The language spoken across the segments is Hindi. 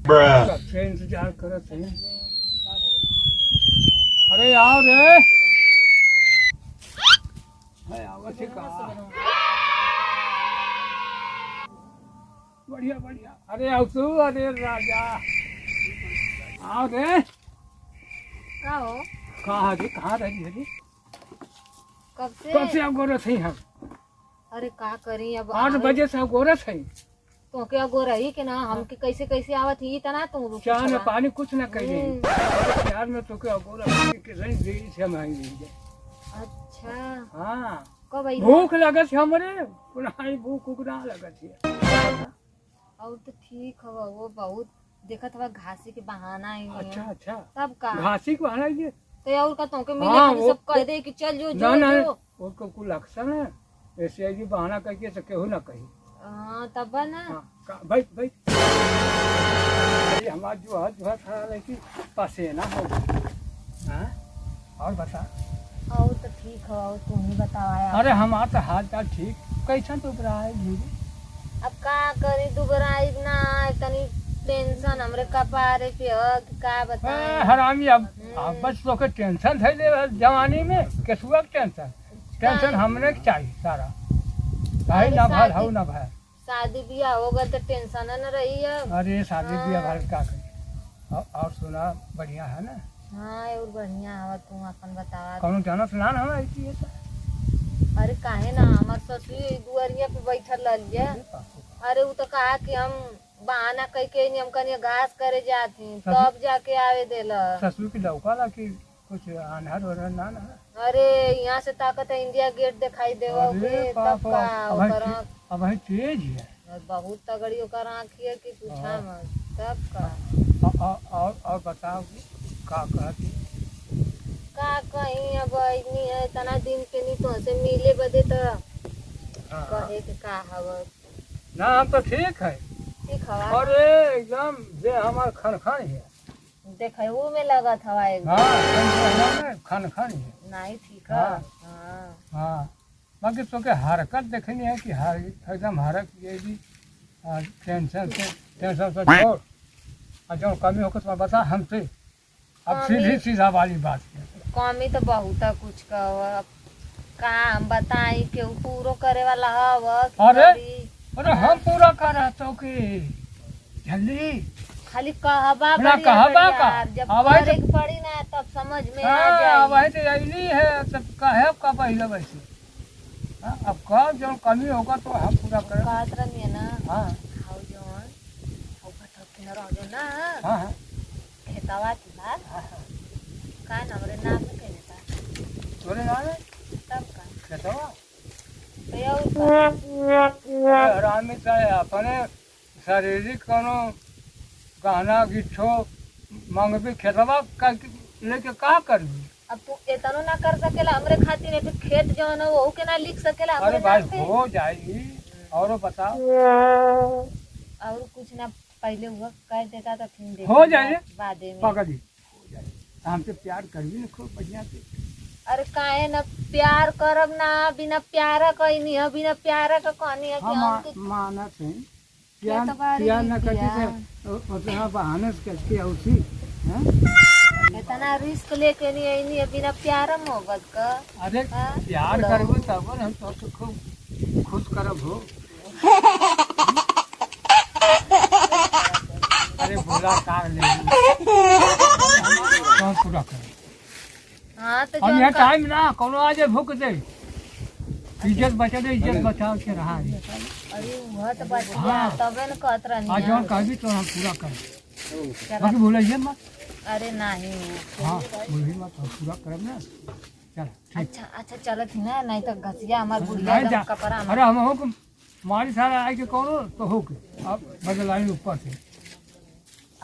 सबसे इंतजार करत है। अरे आओ रे, आवत है का? बढ़िया बढ़िया। अरे आओ तू, अरे राजा आओ रे। का हो? कहाँ जी, कहाँ रही है जी? कब कब से आप गोरत है हम? अरे का करी अब 8 बजे से आप गोरत है। तो क्या गो रही कि ना हमके कैसे कैसे आवत ही तना तू चाय में पानी कुछ ना कह रही। प्यार में तो क्या गोरत के रही देरी से हम आई नहीं। अच्छा हाँ, कब आई? भूख लगत है हमरे, पुनाई भूख उगना लगत है। और तो ठीक हवा वो बहुत देखत हवा घासी के बहाना आई है। अच्छा अच्छा, तब का घासी को हरा ये। तो और का तो के मिले हाँ, खाली सब कह दे कि चल जो ना जो ना, जो वो कुल अक्सर है ऐसे ही बहाना करके तो केहू ना कही। हां तब ना हाँ, भाई भाई हमारा जो है खड़ा है कि पसीना हो। हाँ, और बता। और तो ठीक है और तू ही बताया। अरे हमारा तो हाल चाल ठीक, कैसा तो रहा है धीरे। अब का करी दुबराई ना तनी टेंशन हमरे कपारे पे ह कि का बताएं। हरामी अब बस तो के टेंशन है जवानी में, केसुआ के टेंशन हमने के चाहिए सारा। भाई ना भाई हो ना भाई। शादी ब्याह होगा तो टेंशन न रही है। अरे शादी ब्याह भर का करी। और सुना बढ़िया है ना? हाँ और बढ़िया हवा तू अपन बतावा। कौन जाना सुना ना हमारा ऐसी है। अरे काहे ना हमार ससुर दुआरिया पे बैठल रहिए। अरे वो तो कहा कि हम बहाना कह के हम कहीं घास करे जाती तब जाके आवे देला। ससुर की लौका ला कि कुछ अनहर वरहर ना ना। अरे यहाँ से ताकत है इंडिया गेट दिखाई देवा के तब का ओकर अब है तेज है। बहुत तगड़ी ओकर आँखी है कि पूछा मत तब का। और बताओ का कहती? का कहीं अब इतनी है तना दिन के नहीं तो से मिले बदे तो कहे के का हवा ना हम तो ठीक है। ठीक हवा अरे एकदम जे हमार खनखन है। देखे वो में लगत हवा एकदम। हाँ, खनखन है। नहीं ठीक है। हाँ हाँ, बाकी तो के हरकत देखनी है कि हर एकदम हरक ये भी टेंशन से छोड़। और जो कमी होकर तुम्हें बता हमसे। अब सीधी सीधा वाली बात है। कमी तो बहुत है कुछ का अब का हम बताई के पूरो करे वाला हवा। अरे हम पूरा कर रहे तो कि जल्दी खाली कहबा कहबा का जब करे के पड़ी ना तब समझ में आ जाए। वही तो यही है सब कहे का पहले वैसे। अब कब जो कमी होगा तो हम पूरा करें। बात रही है ना। हाँ हाउ जोन हाउ बता के रह जो ना। हाँ हाँ खेतवा की बात का हमरे नाम में कह देता तोरे नाम है तब का खेतवा तो ये आरामी चाहे अपने शारीरिक कोनो गहना गिट्ठो मंगबी खेतवा का लेके का करबी? अब तू इतना ना कर सकेला हमरे खातिर ने फिर खेत जवन हो के ना लिख सकेला। अरे भाई हो जाएगी। और बताओ और कुछ ना पहले हुआ कर देता तो फिर हो जाए बाद में पकड़ी हो जाए। हमसे प्यार करबी ना खूब बढ़िया से। अरे काहे ना प्यार करब ना बिना प्यार कहनी है बिना प्यार का कहनी है कि हम मानत है प्यार प्यार न करती से बहाने से करती है उसी। इतना रिस्क लेके नहीं आई नहीं बिना प्यार मोहब्बत का। अरे प्यार करबो तब हम तो खूब खुश करब हो। अरे बोला कार ले कौन पूरा कर। हाँ तो अब यह टाइम ना कोनो आज भूख दे इज्जत बचा दे इज्जत बचाओ के रहा है। अरे वह तो बचिया तबे न कहत रहनी आज और कहबी तो हम पूरा कर। बाकी बोलिए मत। अरे नहीं हाँ बोलिए मत हम पूरा करब ना। चल अच्छा अच्छा चलत ही ना नहीं तो घसिया हमार बुढ़िया कपड़ा। अरे हम हो मारी सारा आए के कौनो तो हो के अब बदलाई ऊपर से।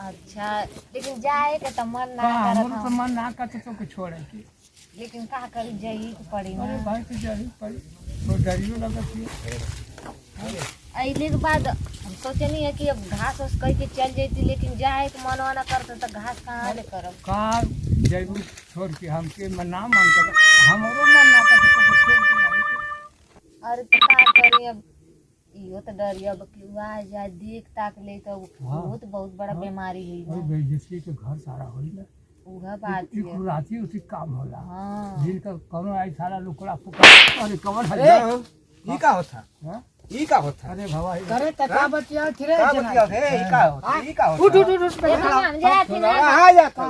अच्छा लेकिन जाए के तो मन ना करत तो मन ना करते तो के छोड़े की। लेकिन का करी जाई तो पड़ी ना। अरे भाई तो जाही पड़ी तो डरियो लगत है। अइले के बाद हम सोचनी है कि अब घास उस कह के चल जाती लेकिन जाए तो मनवा ना करता तो घास कहाँ ले करब। का जैबू छोड़ के हमके मन ना मन कर हमरो मन ना करते तो छोड़ के। अरे तो का करी अब इहो तो डरिया अब केहू आ जाए देख ताक ले तो बहुत बहुत बड़ा बीमारी है बेइज्जती के घर सारा होई ना उहा बात ई है राती उसी काम होला हाँ दिन का कोनो आई सारा लुकड़ा फुकड़ा अरे कवन है ई का होता हां ई का होता अरे भवा करे तका बचिया थिरे का बतिया है ई का होता ई का होता उठ उठ उठ देखो ना, हम जाते ना आ जाता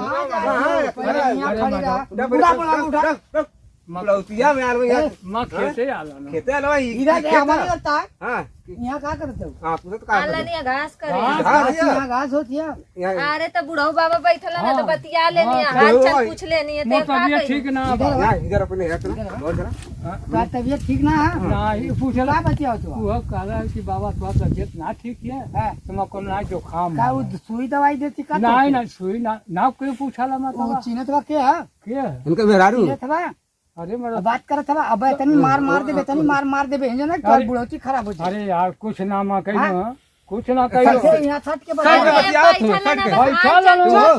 पहले यहाँ खड़ी रहा बुला बुला उठा लौतिया में आलो यार मां खेते आला ना खेते आलो ई इधर से हमारे लगता है हां यहाँ क्या करते हो हां पूछो तो का आला नहीं घास करे यहाँ घास होती है अरे तो बुढ़ऊ बाबा बैठला ना तो बतिया लेनी है हाल चाल पूछ लेनी है मोर ते का तबियत ठीक ना बा इधर अपने है ना और जरा क्या तबीयत ठीक ना है ना ही पूछला क्या बतिया तो वो कहला कि बाबा तो तबियत ना ठीक है तुम को ना जो खाम क्या वो सुई दवाई देती का नहीं ना सुई ना ना कोई पूछला मत वो चिन्हत बा के है के उनका मेहरारू चिन्हत बा अरे मेरा बात करत हवा अब तनी मार देबे तनी मार देबे इंजन ना कर बुढ़ौती खराब हो जाए अरे यार कुछ ना मा कहियो कुछ ना कहियो कैसे यहाँ छत के साइड बगल में बतिया तू साइड में भाई चल लो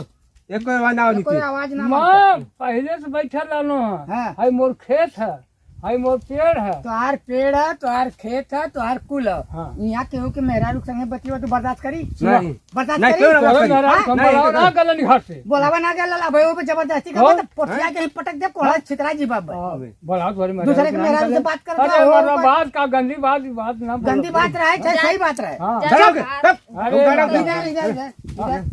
एक कोई आवाज ना में कोई नीचे आवाज ना मैं पहले से बैठल रहलो हाँ। हाय मोर खेत है हाय मोर पेड़ है तोहार पेड़ है तोहार खेत है तोहार कुल है हाँ। यहाँ केहू के मेहरारू संगे बतिया तो बर्दाश्त करी नहीं बर्दाश्त नहीं, करी क्यों ना? अरे मेरा नहीं, संभल ना गलन घर से बोलावा ना गया लला भाई वो पे जबरदस्ती का हाँ? तो पोठिया के ही पटक दे कोड़ा छितरा जी बाबा बड़ा थोड़ी दूसरे के मेहरारू से बात करता अरे हो मेरा बात का गंदी बात ना बोलो। गंदी बात रहे चाहे सही बात रहे हाँ चलो के अरे इधर इधर इधर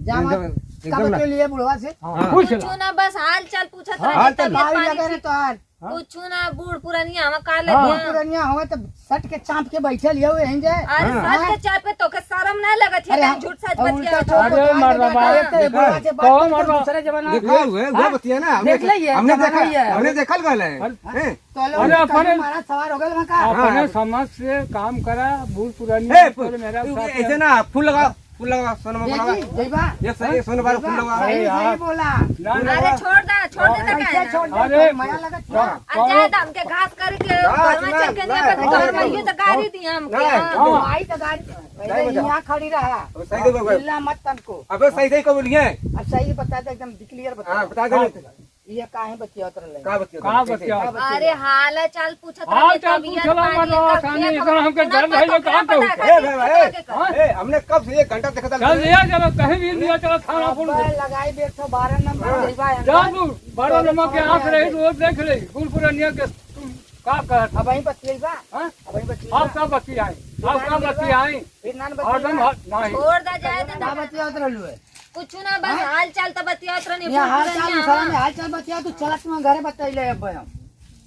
जा मत का एकदम बतिया लिए बुढ़वा से हाँ, पूछ कुछ ला ना बस हाल चाल पूछत हाल रहे चाल तबियत बाई पानी लगे रे तोहार कुछ ना बूढ़ पुरानिया हम का ले हाँ। दिया पुरनिया हो तो सट के चांप के बैठे लिए हुए हैं जे अरे हाँ। सच के चाय पे तो के शर्म ना लगत है अरे कहीं झूठ सच बतिया उल्टा छोड़ अरे दो, मर्दा बाप, एक तो बुढ़वा से बात कहो करते मर्दा। दूसरे जमाना देखो हुए वो बतिया ना देख लिये, हमने जमाना ही है। हमने देखल गल है हैं? तो लोग अरे अपने- हमारा सवार हो गए वहाँ का अपने समाज से काम करा बूढ़ पुरानी ए, मेरा साथ ऐसे ना फूल लगा सोनमा लगा देखी जयबा ये सही सोन बार फूल लगा सही यार। सही बोला ना ना अरे छोड़ दे तो कैसे छोड़ दे अरे, माया लगा आ जाए तो हमके घास करके घास घर में ना, चल के ना, नहीं ना, घर में ये तो गाड़ी दी हमके ना, हाँ। तो आई तो गाड़ी पहले यहाँ खड़ी रहा सही दे बाबा चिल्ला मत तनको अबे सही को बोलिए अब सही बता दे एकदम क्लियर हां बता बता दे ये काहे बतिया उतर ले का बतिया का बतिया अरे हाल चाल पूछत हाल चाल पूछला मत सामने इतना हमके डर रही है कहां कहू ए भाई ए हमने कब से 1 घंटा देखा चल दिया चलो कहीं भी दिया चलो थाना पुल लगाई बैठो 12 नंबर जयबा जा तू बड़ा नमक के आंख रही तो देख ले बूढ़ पुरानिया के तुम का कहत अब वहीं बतिया हां अब वहीं बतिया आप का बच्ची आई आप का बच्ची आई फिर नान हरदम बतिया नहीं छोड़ दे जाए का तो बतिया उतर लुए कुछ ना बस हाल चाल तो बतिया उतर नहीं ये हाल चाल सारा में हाल चाल बतिया तू चलत में घरे बतैले अब हम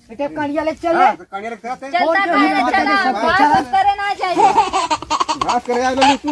बेटे कड़िया ले चल ले कहानी रखते चलता और जो है करे बता दे चला सब बात करे ना चाहिए घास करे आ लो तू